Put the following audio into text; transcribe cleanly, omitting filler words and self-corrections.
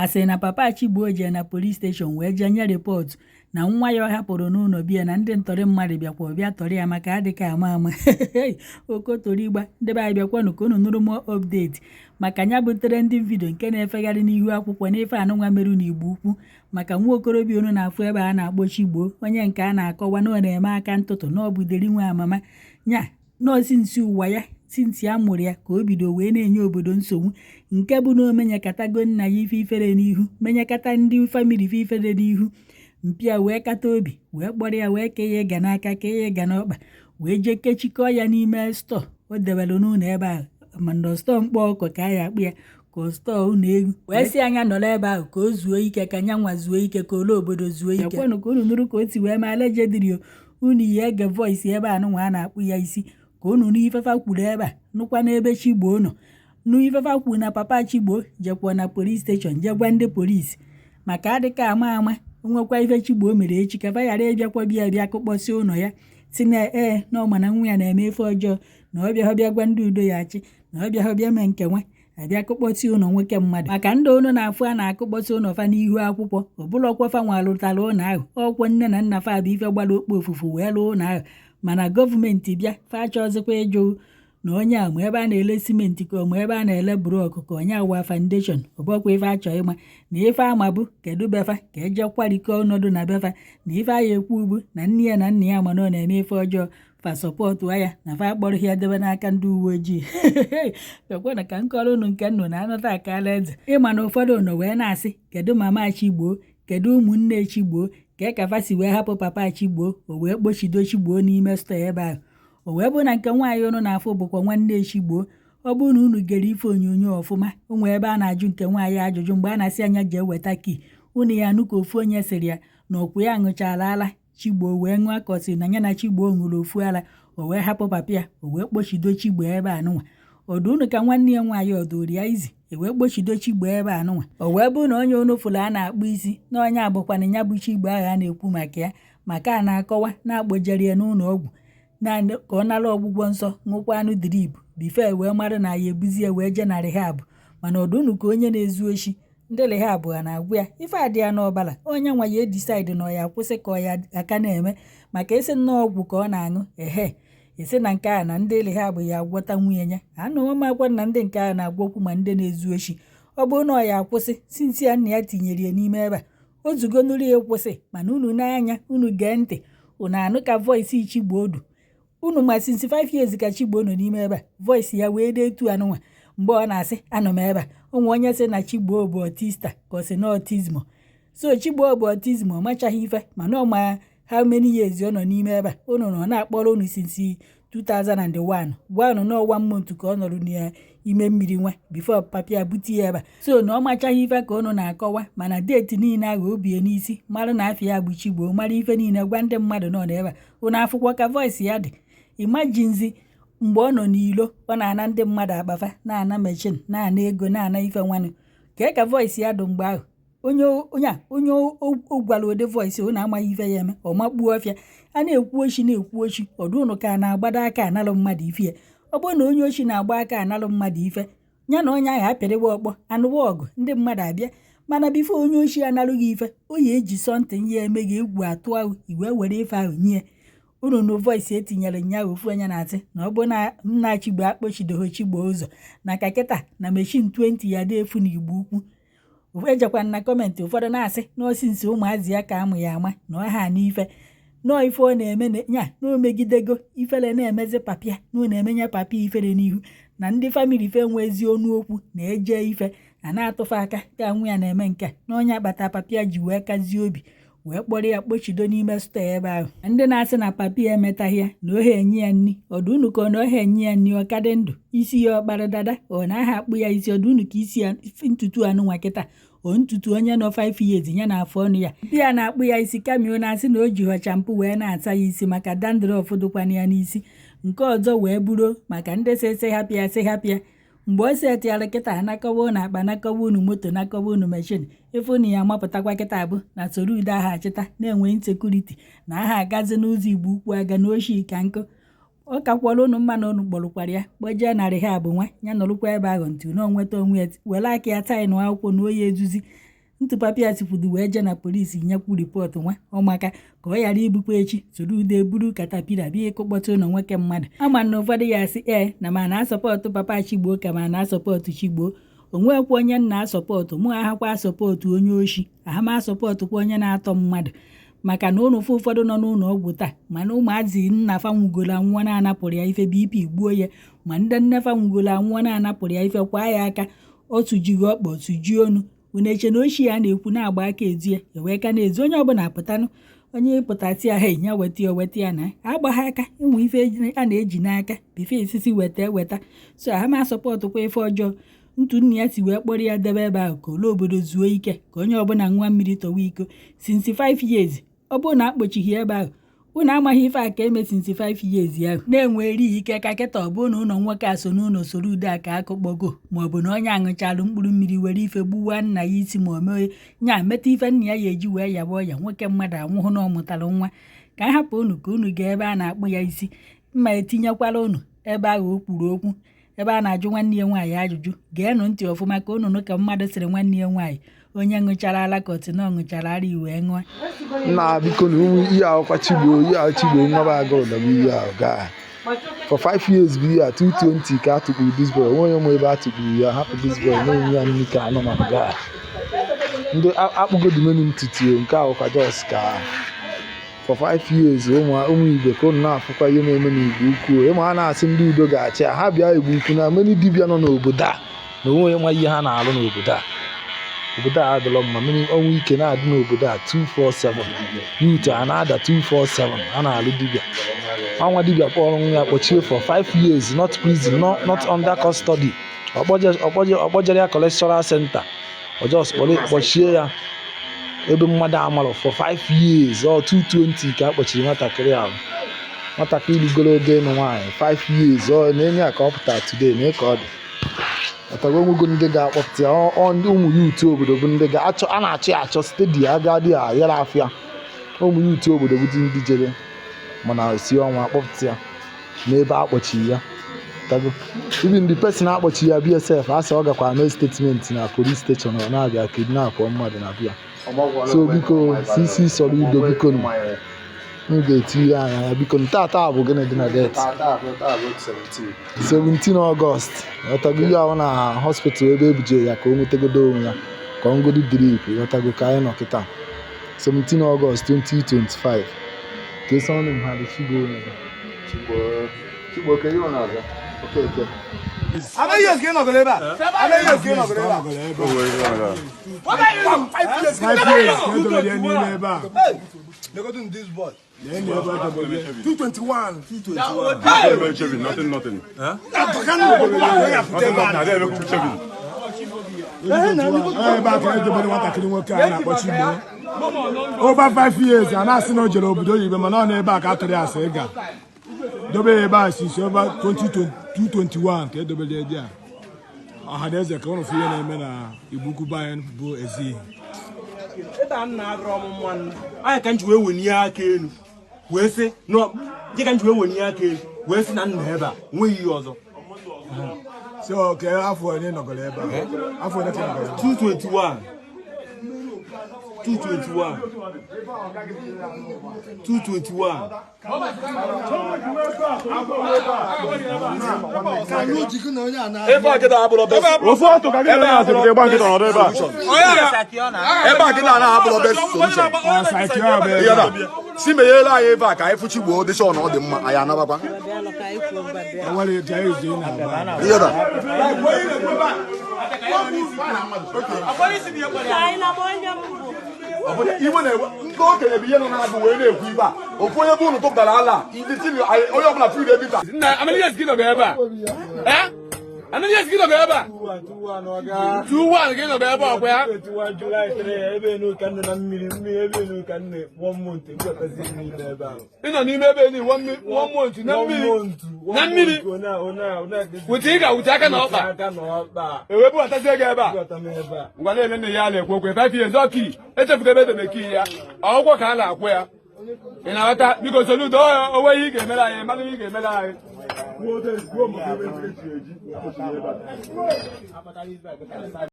asị na papa Chigbo jee na police station wee jee nye report na nwa ya ọ hapụrụ n'ụlọ bịa na ndị ntọrị mmadụ bịakwa bịa tọrọ ya maka adịka ama okotorigba ndị be anyị bịakwanụ ka unu nụrụ m update maka nya butere ndị vidio nke na-efegharị n'ihu akwụkwọ n'ife anụnwa merụ n'Igbo Ukwu maka nwa okorobịa unu na-afụ ebe a na-akpọ Chigbo onye nke a na-akọwa na ọ na-eme aka ntụtụ na ọ buderi nwa amama nya nọọsụ nsi ụwa ya sinti a mụrụ ya ka o bido wee na-enye obodo nsogbu nke bụ na o menyekatago nna ya ife ifere n'ihu menyekata ndị famili ife ifere n'ihu mpịa wee kata obi wee kpọrọ ya wee kee ya ịga n'aka kee ya ịga n'ọkpa wee jee kechikọọ ya n'ime stọọ o debere n'ụlọ ebe ahụ mana stọọ mkpọ ọkụ ka a ya akpụ ya ka stọọ ụlọ egwu wee si anya nọrọ ebe ahụ ka o zuo ike ka nya nwa zuo ike ka ole obodo zuo ike kwanụ ka unu nụrụ ka o si wee maa lejediri unu yi ege voice ebe a nụnwa a na-akpụ ya isi ka unu n'ifefa kwuru ebe a nụkwa n'ebe Chigbo nọ n'ifefa kwuru na papa Chigbo jekwa na police station jegwa ndị polisi maka adịka ama nwekwa ife Chigbo mere echi ka fa ghara ịbịakwa bịa kụkpọsị ụlọ ya si na na ọma na nwa ya na-eme ife ọjọọ na ọbịa bịa gwa ndị udo ya achị na ọbịa bịa mee nke nwa abịa kụkpọsị ụlọ nwoke mmadụ maka ndị unu na-afụ a na-akụkpọsị ụlọ fa n'ihu akwụkwọ ọbụlọkwa fa nwa lụtara ụlọ ahụ ọkwọ nne na nna fa bụ ife gbara okpo ofufu wee lụọ ụlọ ahụ mana gọọmenti bịa fa achọzikwa ịjụ na onye a ma ebe a na-ele simenti ka ma ebe a na-ele brọkụ ka onye awa foundation ọbọkwa ife achọ ịma na ife ama bụ kedu befa ka eje kwarikọ ọnọdụ na befa na ife aya ekwu ugbu na nne ya na nna ya mana ọ na-eme ife ọjọọ fa sọpọtụ ya na fa akpọrọ ya debe n'aka ndị uwe ojii ekwana ka nkọrọ unu nke nnụ na-anọta akala eze ịma na ụfọdụ ụnọ wee na-asị kedu mama Chigbo kedu ụmụnne Chigbo ka kafa si wee hapụ papa Chigbo o wee kpochido Chigbo n'ime stọọ ebe ahụ o wee bụ na nke nwaanyị unu na-afụ bụkwa nwanne Chigbo ọ bụrụ na unu gere ife onyonyo ọfụma o nwee ebe a na-ajụ nke nwaanyị ajụjụ mgbe a na-asị anya jee weta kii unu ya anụ ka ofu onye sịrị ya na ọkwụ ya ṅụchara ala Chigbo wee ṅụọ ka ọ sị na ya na Chigbo ṅụrụ ofu ala o wee hapụ papa ya o wee kpochido Chigbo ebe anụnwa ọdụ unu ka nwanne ya nwaanyị ọdụrụ ya izi wee kpochido Chigbo ebe anụnwa o wee bụ na onye unu fụrụ a na-akpụ isi na onye abụkwana ya bụ Chigbo ahụ a na-ekwu maka ya maka a na-akọwa na-akpọjere ya n'ụlọ ọgwụ naanị ka ọ nara ọgwụgwọ nsọ ṅụkwa anụ drip bife wee mara na ya ebuzie wee je na rehab mana ọdụnụ ka onye na-ezu oshi ndị rehab ha na-agwụ ya ife adị ya n'ọbala onye nwa ya edisaidi na ọ ya kwụsị ka ọ ya aka na-eme maka isi nnọọ ọgwụ ka ọ na-aṅụ esi na nke a na ndị rehab ya agwọta nwunye ya anụọ m akwa na ndị nke a na-agwọkwu ma ndị na-ezu oshi ọ bụrụ na ọ ya akwụsị sinsi ya nna ya tinyere ya n'ime ebe a o zugonuru ya kwụsị mana unu n'anya unu gee ntị unu anụ ka voice Chigbo du unu ma since 5 years ka Chigbo nọ n'ime ebe a voice ya wee dị etu anụnwa mgbe ọ na-asị anọ m ebe a ụmụ onye sị na Chigbo bụ ọtista ka ọ sị na ọtizmo so Chigbo bụ ọtizmo ọ machaghị ife mana ọ ma how many years ọ nọ n'ime ebe a unu nọ na-akpọrọ unu since 2001 gwa unu na 1 month ka ọ nọrọ n'ime mmiri nwa before papa ya bute ya ebe a so na ọ machaghị ife ka unu na-akọwa mana deeti niile ahụ obie n'isi mara na afọ ya bụ Chigbo mara ife niile gwa ndị mmadụ nọ n'ebe a unu afụkwa ka voice ya dị imajinzi mgbe ọ nọ n'ilo ọ na-ana ndị mmadụ akpafa na-ana mechin na-ana ego na-ana ife nwanụ ka voice ya dị mgbe ahụ onye o gwara ụdị voice ọ na-amaghị ife ya eme ọ makpuo ọfịa a na-ekwu ochi ọdụnụ ka na-agbado aka analụ mmadụ ife ya ọ bụrụ na onye ochi na-agba aka analụ mmadụ ife ya na onye ahụ apịrịwa ọkpọ anụwa ọgụ ndị mmadụ abịa mana bifo onye ochi analụghị ife o ya eji sọntịn ya eme ga-egwu atụ ahụ iwe were ife ahụ nye unu na voice etinyere nya ofu onye na-asị na ọ bụ na nna Chigbo akpọchidoho Chigbo ụzọ na ka kịta na mechin 20 ya dị efu n'Igbo Ukwu ejekwana na kọmentị ụfọdụ na-asị na osinsi ụmụazị ya ka amụ ya ama na ọha n'ife nọọ ife ọ na-eme nya na omegidego ifere na-emezi papịa na ọ na-emenye papịa ifere n'ihu na ndị famili fe nwe ezi ọnụ okwu na-eje ife a na-atụfe aka ka nwa ya na-eme nke na onye akpata papịa ji wee kazie obi wee kpọrọ ya kpochido n'ime stọọ ebe ahụ ndị na-asị na papa ya emetaghị ya na ohe enye ya nri ọdụnụ ka ọ na ohe enye ya nri ọkadị ndụ isi ya ọkpara dada ọ na-aha akpụ ya isi ọdụnụ ka isi ya ntutu anụnwa kịta o ntutu onye nọ 5 years ya na-afọ ọnụ ya ndị ya na-akpụ ya isi kamio na-asị na o ji họ champụ wee na-asa ya isi maka dandrọf dụkwana ya n'isi nke ọzọ wee buru maka ndị sese hapịa mgbe o setiara kịta anakọwa unu akpa nakọwa unu moto nakọwa unu mechin ife unu ya mapụtakwa kịta bụ na soro udo aha achịta na-enwe insekuriti na aha agazi n'ụzọ Igbo Ukwu aga n'oshi ka nkụ ọ kakwara unu mma na unu kpọrụkwara ya kpọjee narị ha bụ nwa ya nọrụkwa ebe ahụ ntu na onweta onwe ya were aka ya taịnụ akwụkwọ na oyi ezuzi ntụpapịa tikwudu wee je na polisi nyekwu ripọtụ nwa ọmaka ka ọ ghara ibukwa echi soro ude buru katapila bịa ịkụkpọta ụlọ nwoke mmadụ. ama na ụfọdụ ya asị na ma na-asọpọtụ papa Chigbo ka ma na-asọpọtụ Chigbo. onwekwa onye nna asọpọtụ mụ ahakwa asọpọtụ onye oshi ahama asọpọtụkwa onye na-atọ mmadụ maka na ụnụ ụfọdụ nọ n'ụlọ ọgwụ taa mana ụmụazị nna fanwugolo anwụọ na-anapụrụ ya ife BP gbuo ya ma ndị nne fanwugolo anwụọ na-anapụrụ ya ife kwa ya aka otu jighị ọkpọ tụji onu uneche na oshi ya na-ekwu na-agba aka edu ya ewee ka na-ezu onye ọbụla pụtanụ onye pụtasị ya ya weta ya na agbagha aka enwe ife a na-eji n'aka bife esisi weta so ha ma sọpọtụkwa ife ọjọọ. ntu nna ya si wee kpọrọ ya debe ebe ahụ ka ole obodo zuo ike ka onye ọbụla nwa mmiri tọwa iko since 5 years ọ bụrụ na akpọchighị ebe ahụ unu amaghị ife a ka eme since 5 years ahụ na-enweri ike ka kịta ọ bụrụ na ụlọ nwoke a so n'ụlọ soro ude a ka akụkpọgo maọbụ na onye aṅụchalụ mkpụrụ mmiri were ife gbuwa nna ya isi ma o mee nya meta ife nna ya ya eji wee yaba ọya nwoke mmadụ anwụhụ na ọ mụtara nwa ka a hapụ unu ka unu gaa ebe a na-akpụ ya isi mma etinyekwala unu ebe ahụ o kwuru okwu ebe a na-ajụ nwanne ya nwaanyị ajụjụ geenụ ntị ọfụma ka unu ka mmadụ sịrị nwanne ya nwaanyị onye ṅụchara alakọtị na ọ ṅụchara ara iwe ṅụọ. na biko na ihe ahụkwa Chigbo nwa agụrụ na ihe ahụ gaa for 5 years bụ ihe a 220 ka atụkpuru this boy onwe onye nwe ebe atụkpuru ya hapụ this boy na-enye ya nri ka anọ maka gaa ndị akpụgodimenu ntutu nke ahụkwa jos ka for 5 years ụmụ Igbo ka ụnụ na-afụkwa ihe na-eme n'Igbo ukwu ịma ha na-asị ndị udo ga-achị ha bịa Igbo ukwu na meni dibịa nọ n'obodo a na onwe onye nwa ihe ha na-alụ n'obodo a obodo a adịlọ mma mmiri ọnwụ ike na-adị n'obodo a 247 youth a na-ada 247 a na-alụ dibịa nwa dibịa kpọrọ nwa ya kpọchie for 5 years not prison not under custody ọkpọjere ya cholesterol center ọjọs kpọchie ya ebe mmadụ amalụ for 5 years ọ 220 ka a kpọchiri nwatakịrị ahụ nwatakịrị lugoro oge ịnụ nwaanyị 5 years ọ na-enye ya ka ọ pụta today na ka ọ dị ọtagwonwego ndị ga-akpọpụta ndị ụmụ yuutu obodo bụ ndị a na-achọ achọ stedi agadi a yara afịa ụmụ yuutu obodo bụ ndị jere mana si ọnwa akpọpụta ya n'ebe akpọchiri ya tago ibi ndị pesin akpọchi ya BSF asị ọ gakwa mee statement na police station ọ na-abịa kidnap mmadụ na bịa so biko CC sọrọ udo biko m ga-etinye anya ya biko taa bụ gịnị dị na det 17 Ọgọst ọtago ihe ahụ na hospital ebe ebuje ya ka o nwetagodo onwe ya ka ọ ngodo drip ọtago ka anyị nọ kịta 17 Ọgọst 2025 ka esi ọnụ m ha dị Chigbo ka ihe ọ na-aga okeke How years gain of the labor? How many years gain of the labor? What are you? 5 years. 5 years. Hey, they got in this board. 221. 221. Nothing. Huh? Over 5 years, and I see no job. Do you remember no back after the Asega? Double bass is over 221. Ke double dia. Ahadeze ka ono fiye na na ibuku bayan bo ezi. Eta na agro mman. Anya ka nji we woni aka enu. We se no, je ka nji we woni aka enu. We se na nna ebe a, nwe yi ozo. So ke afọ ni no gole ebe. Afọ na 221. 221. 221. Eba kita abulo best. Ofo to ka gele na se ke bank to odo eba. Eba kita na abulo best solution. Sakio be. Si me yela eba ka ifu Chigbo de so no de mma aya na baba. Wale jai is doing na. Yada. Even ndị okenye bụ ihe nọ na-abụ wee na-ekwu ibe a ofu onye bụ unu tụpụtara ala onye ọbụla fri ebe taa nna Amelius gị nọbe ebe a Amelius gị nọbe ebe a 2-1 gị nọbe ebe ọkwa ya ịnọ n'ime ebe ni 1 month na mmiri wute ị ga-wute aka na ọkpa ewepụ ọtazie gị ebe a ngwa na-ele nne ya na-ekwu okwe 5 years ọkii echefuga ebe edeme ki ya ọgwụkwọ ka a na-akwụ ya ị na-aghọta biko soludo onwe ihe ị ga-emere anyị mmadụ ihe ị ga-emere anyị